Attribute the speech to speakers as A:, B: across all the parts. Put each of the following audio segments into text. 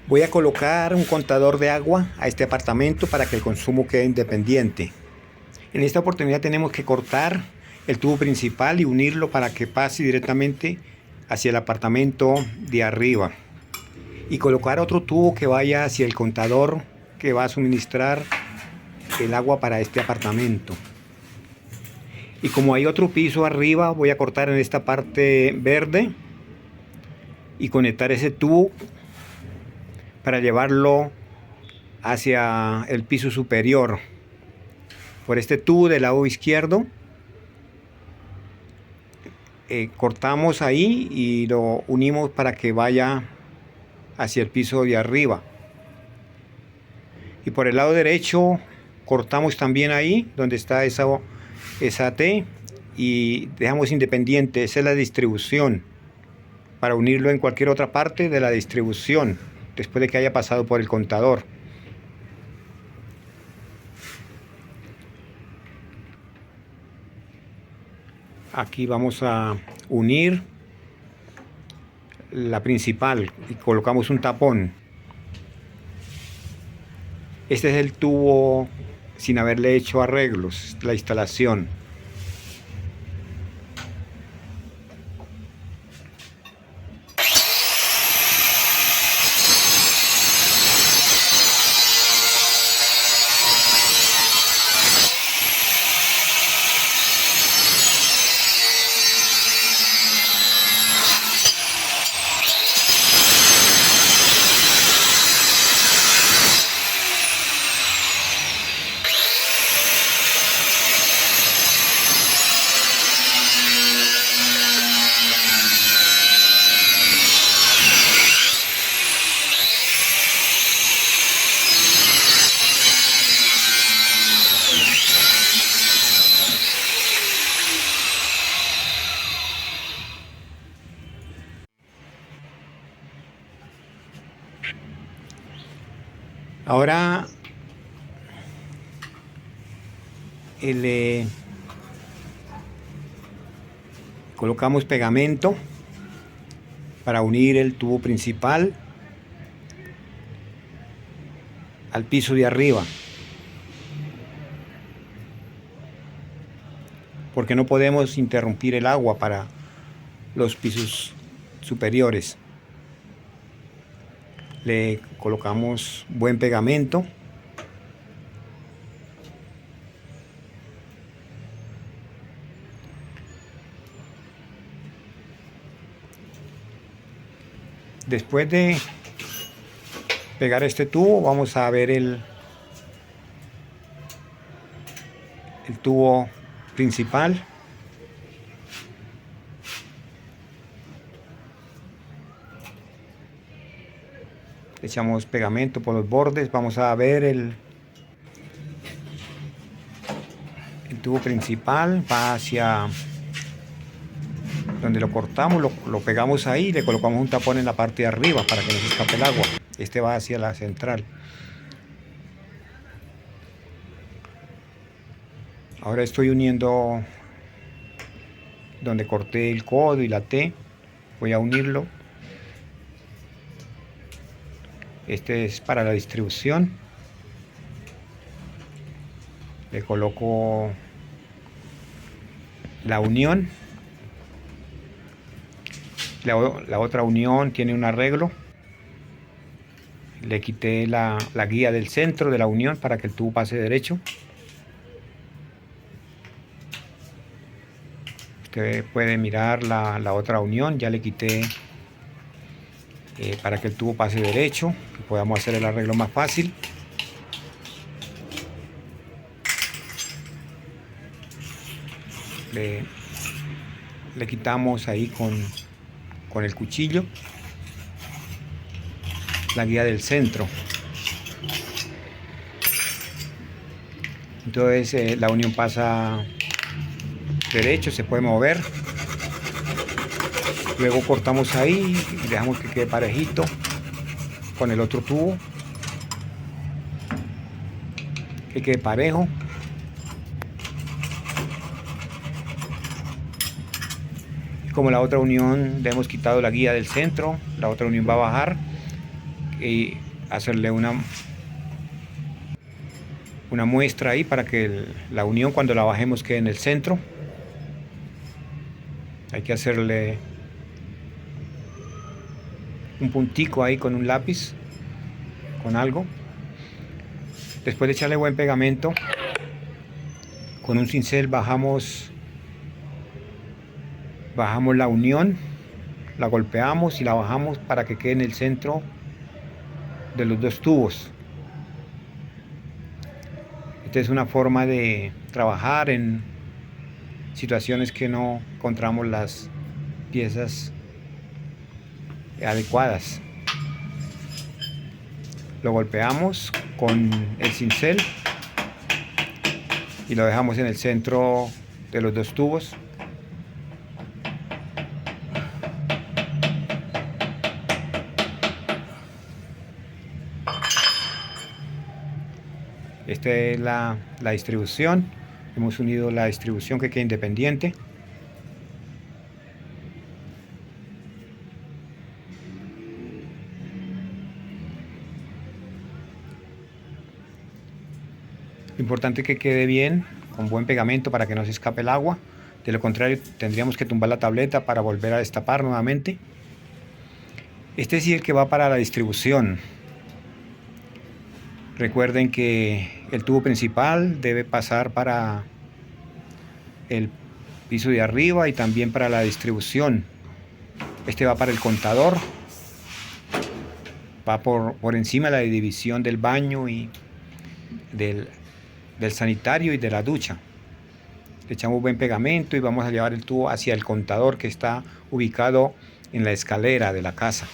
A: Voy a colocar un contador de agua a este apartamento para que el consumo quede independiente. En esta oportunidad tenemos que cortar el tubo principal y unirlo para que pase directamente hacia el apartamento de arriba. Y colocar otro tubo que vaya hacia el contador que va a suministrar el agua para este apartamento. Y como hay otro piso arriba, voy a cortar en esta parte verde y conectar ese tubo para llevarlo hacia el piso superior. Por este tubo del lado izquierdo cortamos ahí y lo unimos para que vaya hacia el piso de arriba. Y por el lado derecho cortamos también ahí donde está esa T y dejamos independiente. Esa es la distribución, para unirlo en cualquier otra parte de la distribución después de que haya pasado por el contador. Aquí vamos a unir la principal y colocamos un tapón. Este es el tubo sin haberle hecho arreglos, la instalación. Ahora colocamos pegamento para unir el tubo principal al piso de arriba, porque no podemos interrumpir el agua para los pisos superiores. Le colocamos buen pegamento. Después de pegar este tubo, vamos a ver el tubo principal. Echamos pegamento por los bordes. Vamos a ver el tubo principal. Va hacia donde lo cortamos, lo pegamos ahí y le colocamos un tapón en la parte de arriba para que no se escape el agua. Este va hacia la central. Ahora estoy uniendo donde corté el codo y la T. Voy a unirlo. Este es para la distribución. Le coloco la unión. La otra unión tiene un arreglo. Le quité la guía del centro de la unión para que el tubo pase derecho. Usted puede mirar la otra unión. Ya le quité para que el tubo pase derecho, que podamos hacer el arreglo más fácil. Le quitamos ahí con el cuchillo la guía del centro. Entonces la unión pasa derecho, se puede mover. Luego cortamos ahí y dejamos que quede parejito con el otro tubo, que quede parejo. Como la otra unión le hemos quitado la guía del centro, la otra unión va a bajar, y hacerle una muestra ahí para que la unión cuando la bajemos quede en el centro. Hay que hacerle un puntico ahí con un lápiz, con algo. Después de echarle buen pegamento, con un cincel bajamos la unión, la golpeamos y la bajamos para que quede en el centro de los dos tubos. Esta es una forma de trabajar en situaciones que no encontramos las piezas adecuadas. Lo golpeamos con el cincel y lo dejamos en el centro de los dos tubos. Esta es la distribución. Hemos unido la distribución que queda independiente. Lo importante es que quede bien, con buen pegamento para que no se escape el agua. De lo contrario, tendríamos que tumbar la tableta para volver a destapar nuevamente. Este sí es el que va para la distribución. Recuerden que el tubo principal debe pasar para el piso de arriba y también para la distribución. Este va para el contador, va por encima de la división del baño y del sanitario y de la ducha. Le echamos buen pegamento y vamos a llevar el tubo hacia el contador que está ubicado en la escalera de la casa.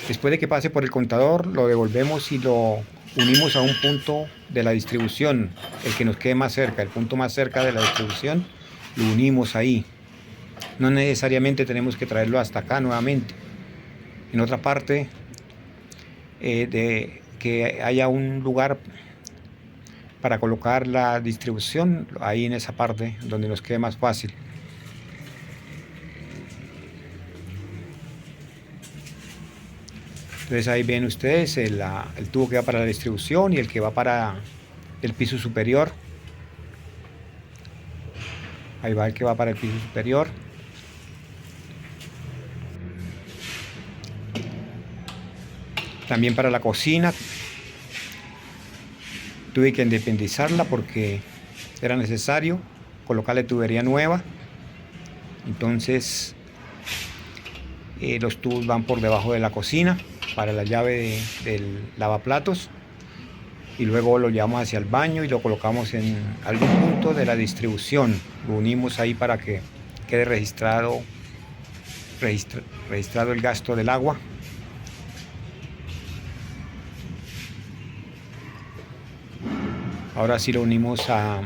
A: Después de que pase por el contador, lo devolvemos y lo unimos a un punto de la distribución, el que nos quede más cerca, el punto más cerca de la distribución, lo unimos ahí. No necesariamente tenemos que traerlo hasta acá nuevamente. En otra parte, de que haya un lugar para colocar la distribución, ahí en esa parte donde nos quede más fácil. Entonces ahí ven ustedes el tubo que va para la distribución y el que va para el piso superior. Ahí va el que va para el piso superior. También para la cocina. Tuve que independizarla porque era necesario colocarle tubería nueva. Entonces los tubos van por debajo de la cocina para la llave del lavaplatos y luego lo llevamos hacia el baño y lo colocamos en algún punto de la distribución. Lo unimos ahí para que quede registrado el gasto del agua. Ahora sí lo unimos a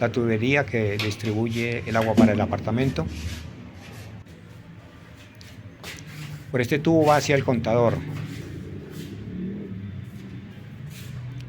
A: la tubería que distribuye el agua para el apartamento. Por este tubo va hacia el contador.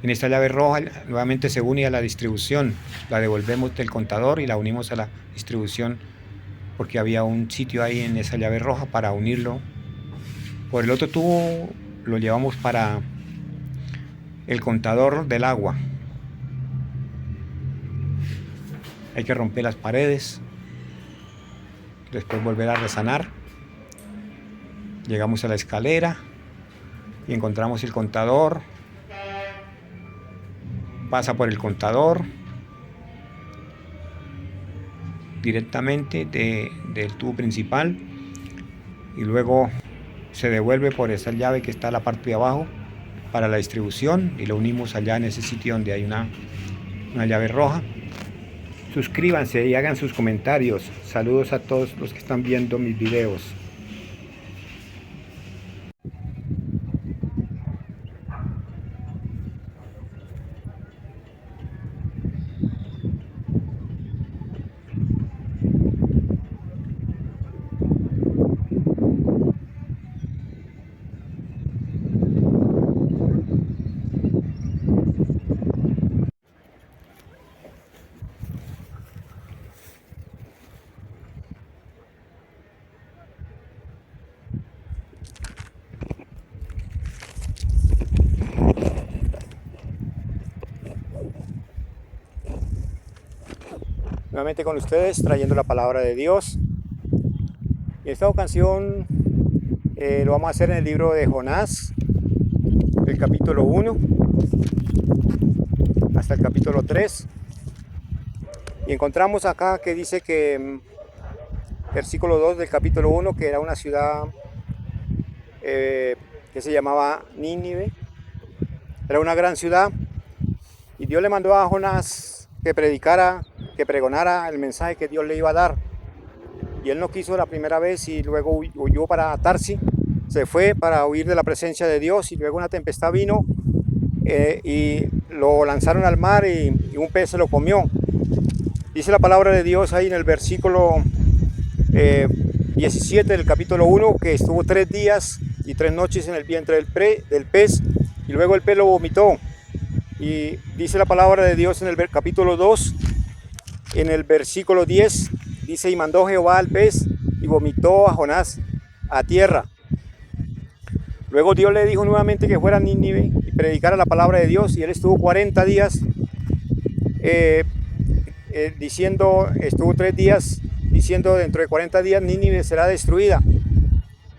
A: En esta llave roja nuevamente se une a la distribución. La devolvemos del contador y la unimos a la distribución porque había un sitio ahí en esa llave roja para unirlo. Por el otro tubo lo llevamos para el contador del agua. Hay que romper las paredes, después volver a resanar. Llegamos a la escalera y encontramos el contador. Pasa por el contador directamente del tubo principal y luego se devuelve por esa llave que está en la parte de abajo para la distribución y lo unimos allá en ese sitio donde hay una llave roja. Suscríbanse y hagan sus comentarios. Saludos a todos los que están viendo mis videos. nuevamente con ustedes trayendo la palabra de Dios. Y esta ocasión lo vamos a hacer en el libro de Jonás, el capítulo 1 hasta el capítulo 3. Y encontramos acá que dice que, versículo 2 del capítulo 1, que era una ciudad que se llamaba Nínive. Era una gran ciudad y Dios le mandó a Jonás que predicara, que pregonara el mensaje que Dios le iba a dar. Y él no quiso la primera vez y luego huyó para Tarsis, se fue para huir de la presencia de Dios, y luego una tempestad vino y lo lanzaron al mar y un pez se lo comió. Dice la palabra de Dios ahí en el versículo 17 del capítulo 1 que estuvo 3 días y 3 noches en el vientre del pez, y luego el pez lo vomitó. Y dice la palabra de Dios en el capítulo 2, en el versículo 10, dice: y mandó Jehová al pez y vomitó a Jonás a tierra. Luego Dios le dijo nuevamente que fuera a Nínive y predicara la palabra de Dios, y él estuvo 40 días estuvo 3 días diciendo: dentro de 40 días Nínive será destruida.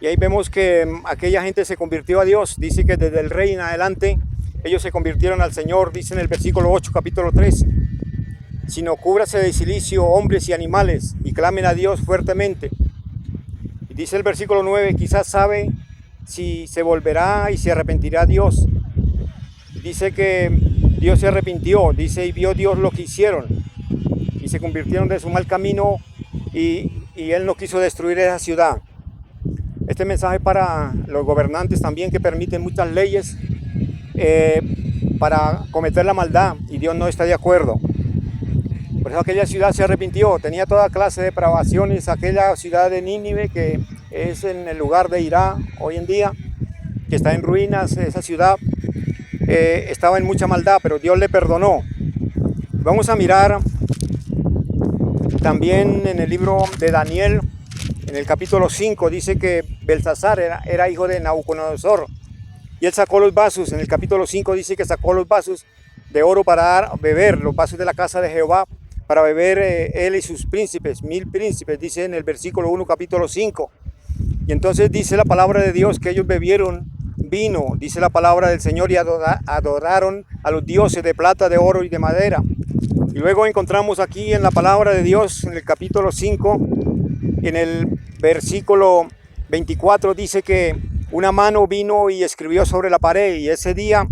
A: Y ahí vemos que aquella gente se convirtió a Dios. Dice que desde el rey en adelante ellos se convirtieron al Señor. Dice en el versículo 8, capítulo 3: sino cúbrase de silicio hombres y animales, y clamen a Dios fuertemente. Y dice el versículo 9: quizás sabe si se volverá y se arrepentirá Dios. Y dice que Dios se arrepintió, dice, y vio Dios lo que hicieron, y se convirtieron de su mal camino, y él no quiso destruir esa ciudad. Este mensaje para los gobernantes también, que permiten muchas leyes para cometer la maldad, y Dios no está de acuerdo. Por eso aquella ciudad se arrepintió. Tenía toda clase de depravaciones. Aquella ciudad de Nínive, que es en el lugar de Irak hoy en día, que está en ruinas, esa ciudad estaba en mucha maldad, pero Dios le perdonó. Vamos a mirar también en el libro de Daniel, en el capítulo 5, dice que Belsasar era hijo de Nabucodonosor, y él sacó los vasos. En el capítulo 5 dice que sacó los vasos de oro para dar a beber, los vasos de la casa de Jehová, para beber él y sus príncipes, 1000 príncipes, dice en el versículo 1, capítulo 5. Y entonces dice la palabra de Dios que ellos bebieron vino, dice la palabra del Señor, y adoraron a los dioses de plata, de oro y de madera. Y luego encontramos aquí en la palabra de Dios, en el capítulo 5, en el versículo 24, dice que una mano vino y escribió sobre la pared, y ese día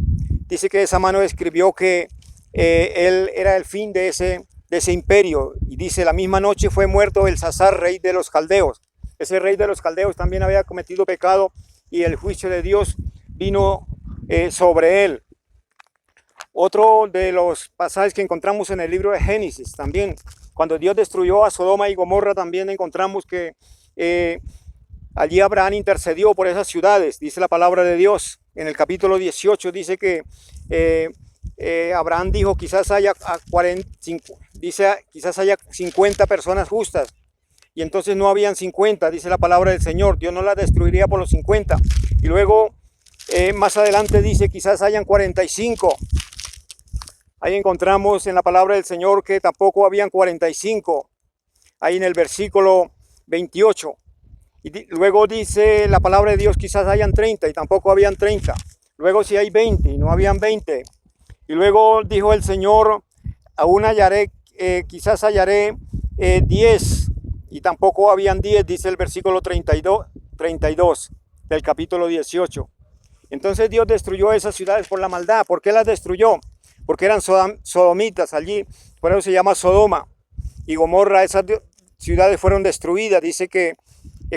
A: dice que esa mano escribió que él era el fin de ese imperio. Y dice: la misma noche fue muerto Belsasar, rey de los caldeos. Ese rey de los caldeos también había cometido pecado, y el juicio de Dios vino sobre él. Otro de los pasajes que encontramos en el libro de Génesis también, cuando Dios destruyó a Sodoma y Gomorra, también encontramos que allí Abraham intercedió por esas ciudades. Dice la palabra de Dios en el capítulo 18, dice que Abraham dijo: quizás haya 50 personas justas. Y entonces no habían 50, dice la palabra del Señor. Dios no las destruiría por los 50. Y luego más adelante dice: quizás hayan 45. Ahí encontramos en la palabra del Señor que tampoco habían 45. Ahí en el versículo 28. Y luego dice la palabra de Dios: quizás hayan 30, y tampoco habían 30. Luego si hay 20, y no habían 20. Y luego dijo el Señor: aún hallaré, quizás hallaré 10, y tampoco habían 10, dice el versículo 32 del capítulo 18. Entonces Dios destruyó esas ciudades por la maldad. ¿Por qué las destruyó? Porque eran sodomitas allí, por eso se llama Sodoma y Gomorra. Esas ciudades fueron destruidas. Dice que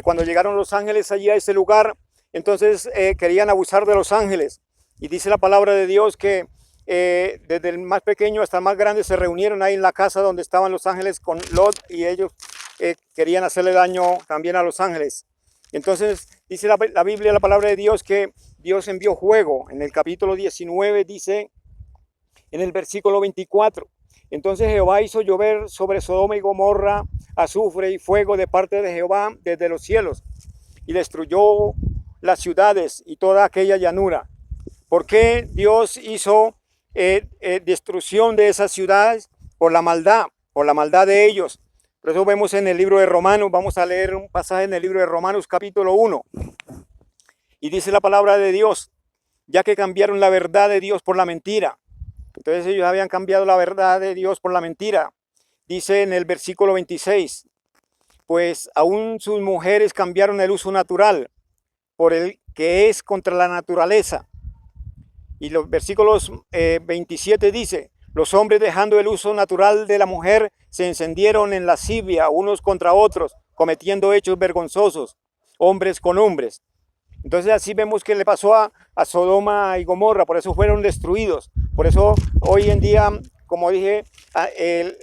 A: cuando llegaron los ángeles allí a ese lugar, entonces querían abusar de los ángeles. Y dice la palabra de Dios que desde el más pequeño hasta el más grande se reunieron ahí en la casa donde estaban los ángeles con Lot, y ellos querían hacerle daño también a los ángeles. Entonces dice la Biblia, la palabra de Dios, que Dios envió fuego. En el capítulo 19 dice, en el versículo 24: entonces Jehová hizo llover sobre Sodoma y Gomorra azufre y fuego de parte de Jehová desde los cielos, y destruyó las ciudades y toda aquella llanura. ¿Por qué Dios hizo destrucción de esas ciudades? Por la maldad. por la maldad de ellos. Por eso vemos en el libro de Romanos, vamos a leer un pasaje en el libro de Romanos capítulo 1. Y dice la palabra de Dios, ya que cambiaron la verdad de Dios por la mentira. Entonces ellos habían cambiado la verdad de Dios por la mentira. Dice en el versículo 26, pues aún sus mujeres cambiaron el uso natural por el que es contra la naturaleza. Y los versículos 27 dice, los hombres dejando el uso natural de la mujer se encendieron en lascivia unos contra otros, cometiendo hechos vergonzosos, hombres con hombres. Entonces así vemos que le pasó a Sodoma y Gomorra, por eso fueron destruidos. Por eso hoy en día, como dije,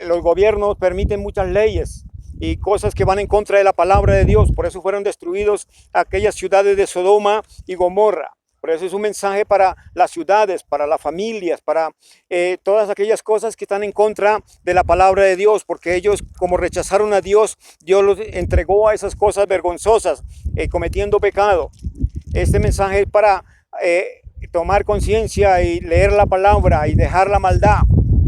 A: los gobiernos permiten muchas leyes y cosas que van en contra de la palabra de Dios. Por eso fueron destruidos aquellas ciudades de Sodoma y Gomorra. Por eso es un mensaje para las ciudades, para las familias, para todas aquellas cosas que están en contra de la palabra de Dios, porque ellos, como rechazaron a Dios, Dios los entregó a esas cosas vergonzosas, cometiendo pecado. Este mensaje es para tomar conciencia y leer la palabra y dejar la maldad.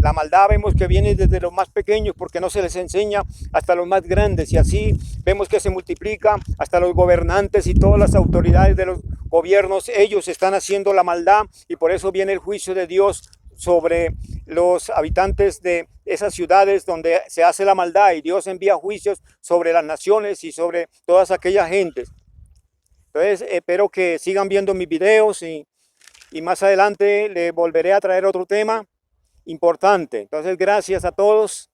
A: La maldad vemos que viene desde los más pequeños porque no se les enseña hasta los más grandes, y así vemos que se multiplica hasta los gobernantes y todas las autoridades de los gobiernos. Ellos están haciendo la maldad y por eso viene el juicio de Dios sobre los habitantes de esas ciudades donde se hace la maldad, y Dios envía juicios sobre las naciones y sobre todas aquellas gentes. Entonces espero que sigan viendo mis videos y más adelante le volveré a traer otro tema importante. Entonces gracias a todos